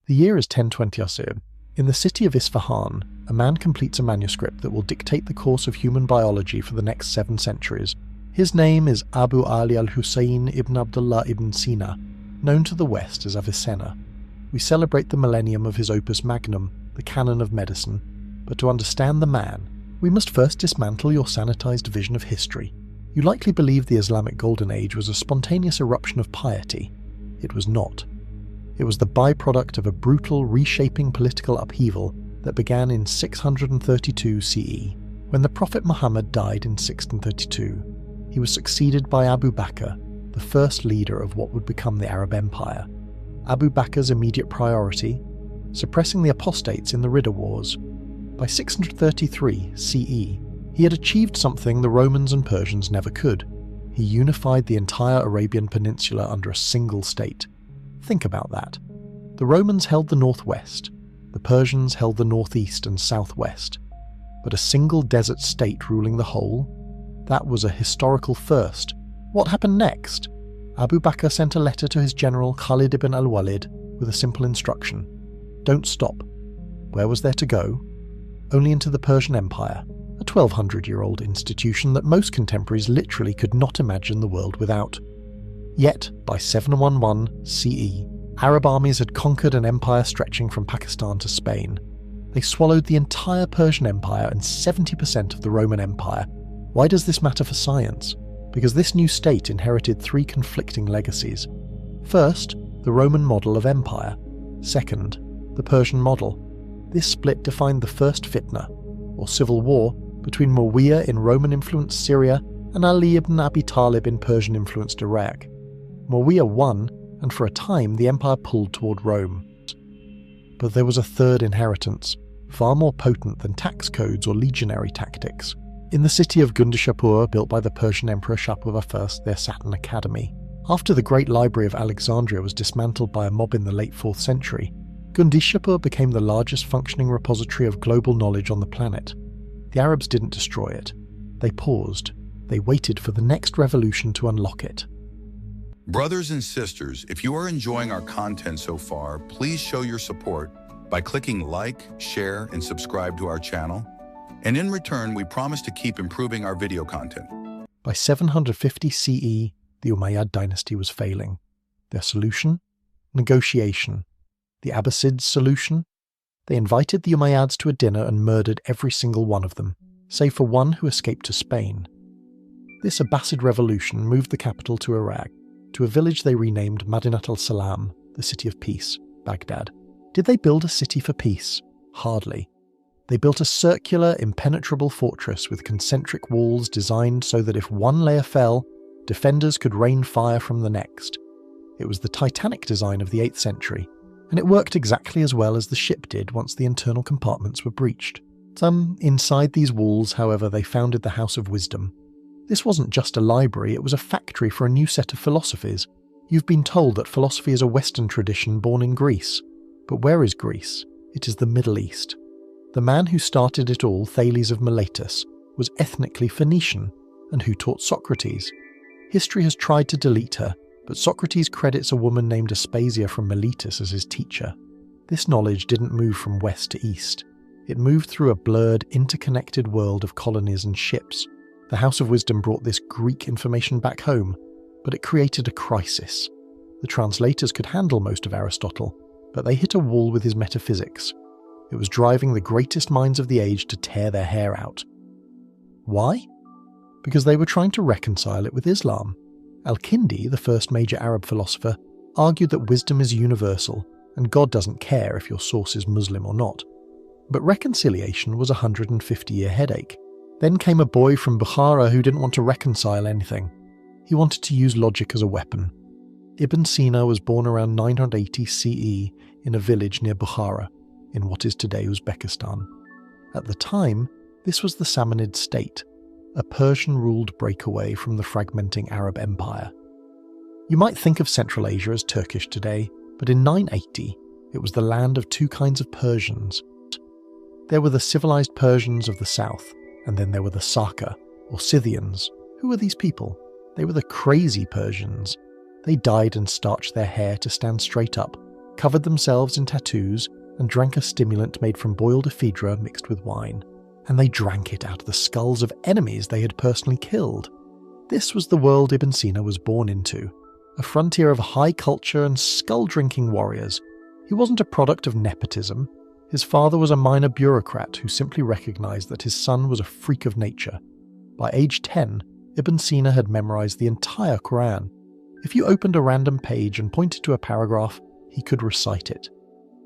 The year is 1020 Asir. In the city of Isfahan, a man completes a manuscript that will dictate the course of human biology for the next 7 centuries. His name is Abu Ali al-Husayn ibn Abd Allah ibn Sina, known to the West as Avicenna. We celebrate the millennium of his opus magnum, the Canon of Medicine, but to understand the man, we must first dismantle your sanitized vision of history. You likely believe the Islamic Golden Age was a spontaneous eruption of piety. It was not. It was the byproduct of a brutal, reshaping political upheaval that began in 632 CE. When the Prophet Muhammad died in 632, he was succeeded by Abu Bakr, the first leader of what would become the Arab Empire. Abu Bakr's immediate priority? Suppressing the apostates in the Ridda Wars. By 633 CE, he had achieved something the Romans and Persians never could. He unified the entire Arabian Peninsula under a single state. Think about that. The Romans held the northwest, the Persians held the northeast and southwest, but a single desert state ruling the whole? That was a historical first. What happened next? Abu Bakr sent a letter to his general Khalid ibn al-Walid with a simple instruction. Don't stop. Where was there to go? Only into the Persian Empire, a 1200-year-old institution that most contemporaries literally could not imagine the world without. Yet, by 711 CE, Arab armies had conquered an empire stretching from Pakistan to Spain. They swallowed the entire Persian Empire and 70% of the Roman Empire. Why does this matter for science? Because this new state inherited 3 conflicting legacies. First, the Roman model of empire. Second, the Persian model. This split defined the first fitna, or civil war, between Muawiyah in Roman-influenced Syria and Ali ibn Abi Talib in Persian-influenced Iraq. Muawiyah won, and for a time the empire pulled toward Rome. But there was a third inheritance, far more potent than tax codes or legionary tactics. In the city of Gundishapur, built by the Persian Emperor Shapur I, there sat an academy. After the Great Library of Alexandria was dismantled by a mob in the late 4th century, Gundishapur became the largest functioning repository of global knowledge on the planet. The Arabs didn't destroy it. They paused. They waited for the next revolution to unlock it. Brothers and sisters, if you are enjoying our content so far, please show your support by clicking like, share, and subscribe to our channel. And in return, we promise to keep improving our video content. By 750 CE, the Umayyad dynasty was failing. Their solution? Negotiation. The Abbasids' solution? They invited the Umayyads to a dinner and murdered every single one of them, save for one who escaped to Spain. This Abbasid revolution moved the capital to Iraq, to a village they renamed Madinat al-Salam, the city of peace, Baghdad. Did they build a city for peace? Hardly. They built a circular, impenetrable fortress with concentric walls designed so that if one layer fell, defenders could rain fire from the next. It was the Titanic design of the 8th century, and it worked exactly as well as the ship did once the internal compartments were breached. Inside these walls, however, they founded the House of Wisdom. This wasn't just a library, it was a factory for a new set of philosophies. You've been told that philosophy is a Western tradition born in Greece. But where is Greece? It is the Middle East. The man who started it all, Thales of Miletus, was ethnically Phoenician, and who taught Socrates. History has tried to delete her, but Socrates credits a woman named Aspasia from Miletus as his teacher. This knowledge didn't move from west to east. It moved through a blurred, interconnected world of colonies and ships. The House of Wisdom brought this Greek information back home, but it created a crisis. The translators could handle most of Aristotle, but they hit a wall with his metaphysics. It was driving the greatest minds of the age to tear their hair out. Why? Because they were trying to reconcile it with Islam. Al-Kindi, the first major Arab philosopher, argued that wisdom is universal, and God doesn't care if your source is Muslim or not. But reconciliation was a 150-year headache. Then came a boy from Bukhara who didn't want to reconcile anything. He wanted to use logic as a weapon. Ibn Sina was born around 980 CE in a village near Bukhara, in what is today Uzbekistan. At the time, this was the Samanid State, a Persian-ruled breakaway from the fragmenting Arab Empire. You might think of Central Asia as Turkish today, but in 980, it was the land of 2 kinds of Persians. There were the civilized Persians of the south, and then there were the Saka, or Scythians. Who were these people? They were the crazy Persians. They dyed and starched their hair to stand straight up. covered themselves in tattoos, and drank a stimulant made from boiled ephedra mixed with wine. And they drank it out of the skulls of enemies they had personally killed. This was the world Ibn Sina was born into, a frontier of high culture and skull-drinking warriors. He wasn't a product of nepotism. His father was a minor bureaucrat who simply recognized that his son was a freak of nature. By age 10, Ibn Sina had memorized the entire Quran. If you opened a random page and pointed to a paragraph, he could recite it.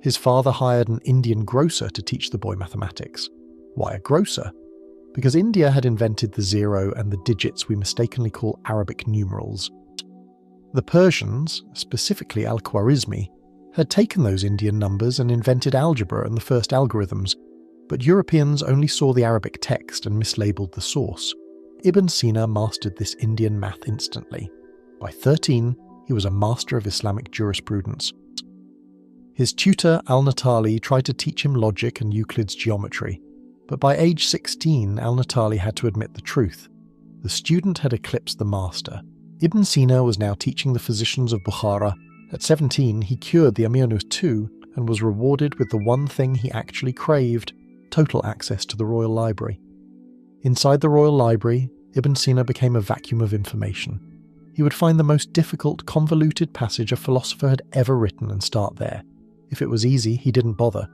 His father hired an Indian grocer to teach the boy mathematics. Why a grocer? Because India had invented the zero and the digits we mistakenly call Arabic numerals. The Persians, specifically al-Khwarizmi, had taken those Indian numbers and invented algebra and the first algorithms, but Europeans only saw the Arabic text and mislabeled the source. Ibn Sina mastered this Indian math instantly. By 13, he was a master of Islamic jurisprudence. His tutor al-Natali tried to teach him logic and Euclid's geometry, but by age 16, al-Natali had to admit the truth. The student had eclipsed the master. Ibn Sina was now teaching the physicians of Bukhara. At 17, he cured the Amirnus II and was rewarded with the one thing he actually craved: total access to the royal library. Inside the royal library, Ibn Sina became a vacuum of information. He would find the most difficult, convoluted passage a philosopher had ever written and start there. If it was easy, he didn't bother.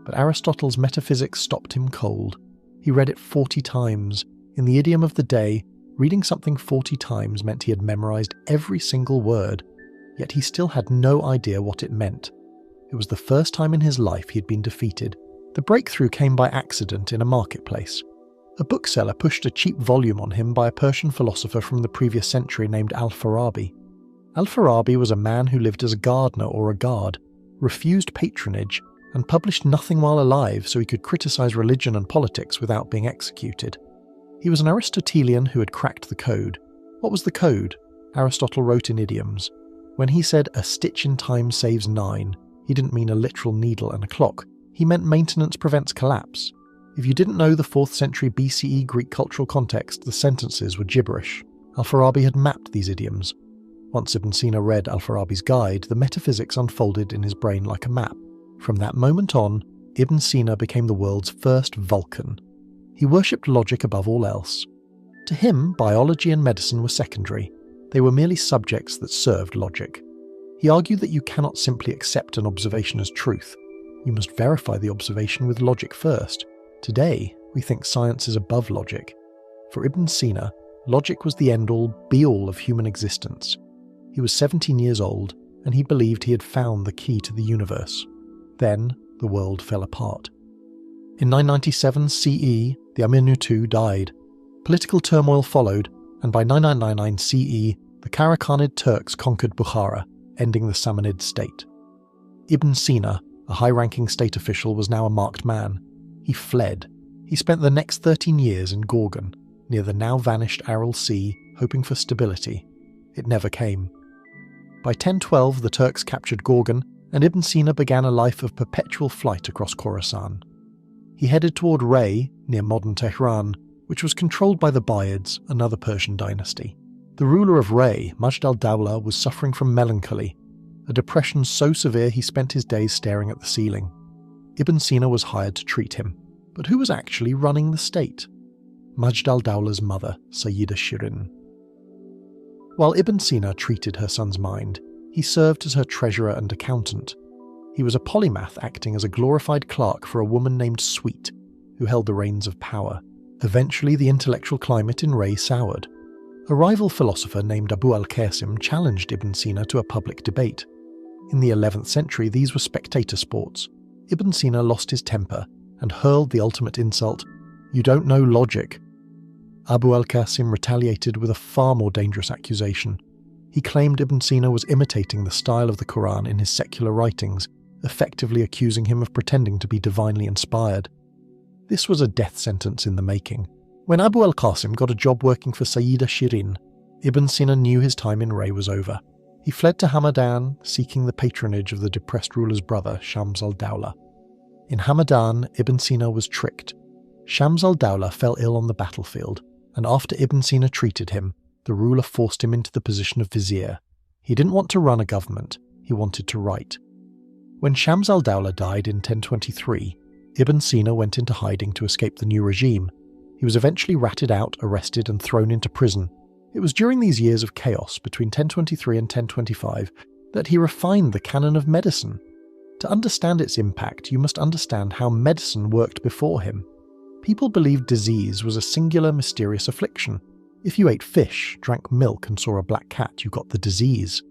But Aristotle's metaphysics stopped him cold. He read it 40 times. In the idiom of the day, reading something 40 times meant he had memorized every single word, yet he still had no idea what it meant. It was the first time in his life he had been defeated. The breakthrough came by accident in a marketplace. A bookseller pushed a cheap volume on him by a Persian philosopher from the previous century named al-Farabi. Al-Farabi was a man who lived as a gardener or a guard, refused patronage, and published nothing while alive so he could criticize religion and politics without being executed. He was an Aristotelian who had cracked the code. What was the code? Aristotle wrote in idioms. When he said a stitch in time saves 9, he didn't mean a literal needle and a clock. He meant maintenance prevents collapse. If you didn't know the 4th century BCE Greek cultural context, the sentences were gibberish. Al-Farabi had mapped these idioms. Once Ibn Sina read Al-Farabi's guide, the metaphysics unfolded in his brain like a map. From that moment on, Ibn Sina became the world's first Vulcan. He worshipped logic above all else. To him, biology and medicine were secondary. They were merely subjects that served logic. He argued that you cannot simply accept an observation as truth. You must verify the observation with logic first. Today, we think science is above logic. For Ibn Sina, logic was the end-all, be-all of human existence. He was 17 years old, and he believed he had found the key to the universe. Then, the world fell apart. In 997 CE, the Amirnus II died. Political turmoil followed, and by 9999 CE, the Karakhanid Turks conquered Bukhara, ending the Samanid State. Ibn Sina, a high-ranking state official, was now a marked man. He fled. He spent the next 13 years in Gorgan, near the now-vanished Aral Sea, hoping for stability. It never came. By 1012, the Turks captured Gorgan, and Ibn Sina began a life of perpetual flight across Khorasan. He headed toward Ray, near modern Tehran, which was controlled by the Baahids, another Persian dynasty. The ruler of Ray, Majd al-Dawla, was suffering from melancholy, a depression so severe he spent his days staring at the ceiling. Ibn Sina was hired to treat him. But who was actually running the state? Majd al-Dawla's mother, Sayyida Shirin. While Ibn Sina treated her son's mind, he served as her treasurer and accountant. He was a polymath acting as a glorified clerk for a woman named Sweet, who held the reins of power. Eventually, the intellectual climate in Ray soured. A rival philosopher named Abu al-Qasim challenged Ibn Sina to a public debate. In the 11th century, these were spectator sports. Ibn Sina lost his temper and hurled the ultimate insult, "You don't know logic." Abu al-Qasim retaliated with a far more dangerous accusation. He claimed Ibn Sina was imitating the style of the Quran in his secular writings, effectively accusing him of pretending to be divinely inspired. This was a death sentence in the making. When Abu al-Qasim got a job working for Sayyida Shirin, Ibn Sina knew his time in Ray was over. He fled to Hamadan, seeking the patronage of the depressed ruler's brother, Shams al-Dawla. In Hamadan, Ibn Sina was tricked. Shams al-Dawla fell ill on the battlefield, and after Ibn Sina treated him, the ruler forced him into the position of Vizier. He didn't want to run a government, he wanted to write. When Shams al-Dawla died in 1023, Ibn Sina went into hiding to escape the new regime. He was eventually ratted out, arrested, and thrown into prison. It was during these years of chaos between 1023 and 1025 that he refined the Canon of Medicine. To understand its impact, you must understand how medicine worked before him. People believed disease was a singular, mysterious affliction. If you ate fish, drank milk, and saw a black cat, you got the disease.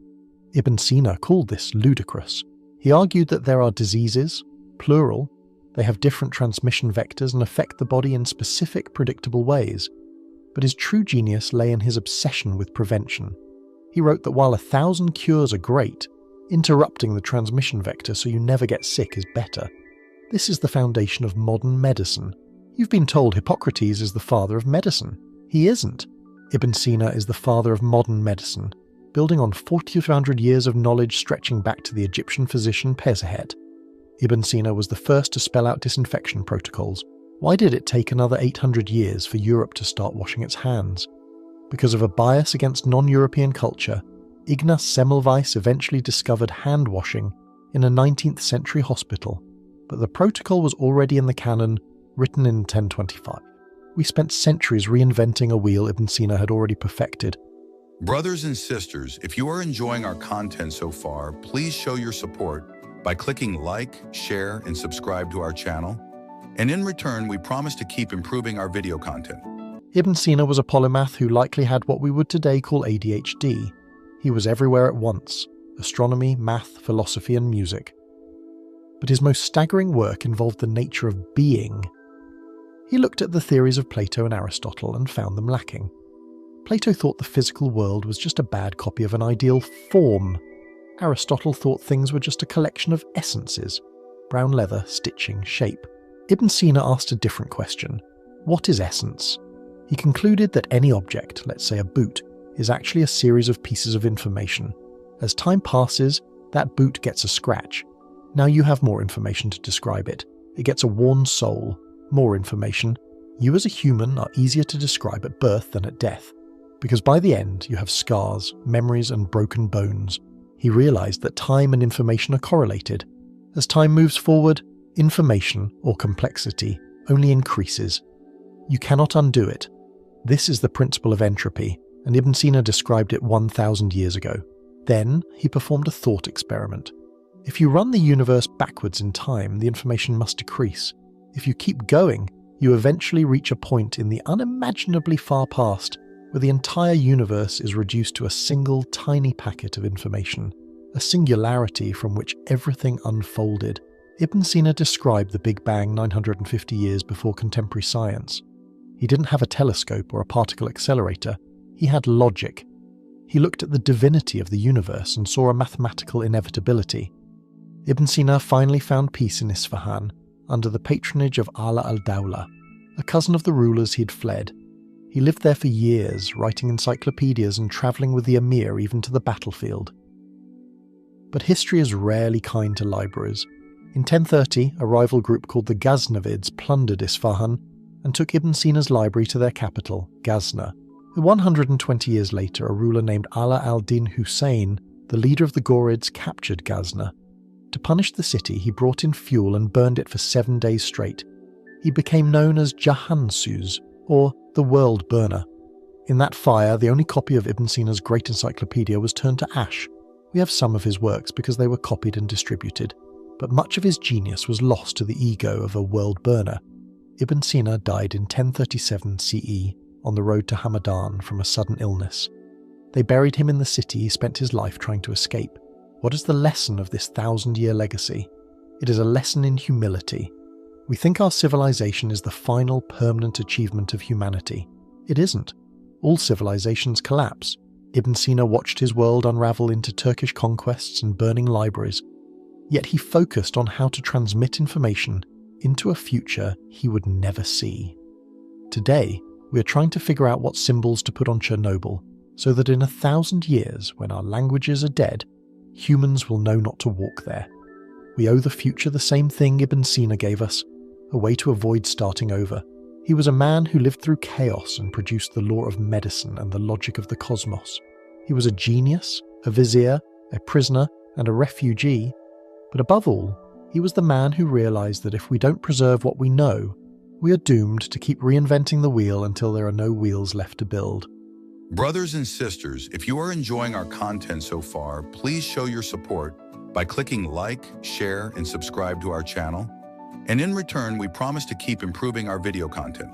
Ibn Sina called this ludicrous. He argued that there are diseases, plural. They have different transmission vectors and affect the body in specific, predictable ways. But his true genius lay in his obsession with prevention. He wrote that while 1,000 cures are great, interrupting the transmission vector so you never get sick is better. This is the foundation of modern medicine. You've been told Hippocrates is the father of medicine. He isn't. Ibn Sina is the father of modern medicine, building on 4,500 years of knowledge stretching back to the Egyptian physician Baahdad. Ibn Sina was the first to spell out disinfection protocols. Why did it take another 800 years for Europe to start washing its hands? Because of a bias against non-European culture, Ignaz Semmelweis eventually discovered hand washing in a 19th century hospital, but the protocol was already in the canon, written in 1025. We spent centuries reinventing a wheel Ibn Sina had already perfected. Brothers and sisters, if you are enjoying our content so far, please show your support by clicking like, share, and subscribe to our channel. And in return, we promise to keep improving our video content. Ibn Sina was a polymath who likely had what we would today call ADHD. He was everywhere at once: astronomy, math, philosophy, and music. But his most staggering work involved the nature of being. He looked at the theories of Plato and Aristotle and found them lacking. Plato thought the physical world was just a bad copy of an ideal form. Aristotle thought things were just a collection of essences: brown leather, stitching, shape. Ibn Sina asked a different question. What is essence? He concluded that any object, let's say a boot, is actually a series of pieces of information. As time passes, that boot gets a scratch. Now you have more information to describe it. It gets a worn sole. More information. You as a human are easier to describe at birth than at death, because by the end you have scars, memories, and broken bones. He realized that time and information are correlated. As time moves forward, information, or complexity, only increases. You cannot undo it. This is the principle of entropy, and Ibn Sina described it 1,000 years ago. Then he performed a thought experiment. If you run the universe backwards in time, the information must decrease. If you keep going, you eventually reach a point in the unimaginably far past where the entire universe is reduced to a single tiny packet of information, a singularity from which everything unfolded. Ibn Sina described the Big Bang 950 years before contemporary science. He didn't have a telescope or a particle accelerator. He had logic. He looked at the divinity of the universe and saw a mathematical inevitability. Ibn Sina finally found peace in Isfahan under the patronage of Ala al-Dawla, a cousin of the rulers he'd fled. He lived there for years, writing encyclopedias and travelling with the emir even to the battlefield. But history is rarely kind to libraries. In 1030, a rival group called the Ghaznavids plundered Isfahan and took Ibn Sina's library to their capital, Ghazna. 120 years later, a ruler named Ala al-Din Husayn, the leader of the Ghurids, captured Ghazna. To punish the city, he brought in fuel and burned it for 7 days straight. He became known as Jahansuz, or the World Burner. In that fire, the only copy of Ibn Sina's great encyclopedia was turned to ash. We have some of his works because they were copied and distributed, but much of his genius was lost to the ego of a world burner. Ibn Sina died in 1037 CE on the road to Hamadan from a sudden illness. They buried him in the city he spent his life trying to escape. What is the lesson of this 1,000-year legacy? It is a lesson in humility. We think our civilization is the final permanent achievement of humanity. It isn't. All civilizations collapse. Ibn Sina watched his world unravel into Turkish conquests and burning libraries. Yet he focused on how to transmit information into a future he would never see. Today, we are trying to figure out what symbols to put on Chernobyl, so that in 1,000 years, when our languages are dead, humans will know not to walk there. We owe the future the same thing Ibn Sina gave us, a way to avoid starting over. He was a man who lived through chaos and produced the law of medicine and the logic of the cosmos. He was a genius, a vizier, a prisoner, and a refugee. But above all, he was the man who realized that if we don't preserve what we know, we are doomed to keep reinventing the wheel until there are no wheels left to build. Brothers and sisters, if you are enjoying our content so far, please show your support by clicking like, share, and subscribe to our channel. And in return, we promise to keep improving our video content.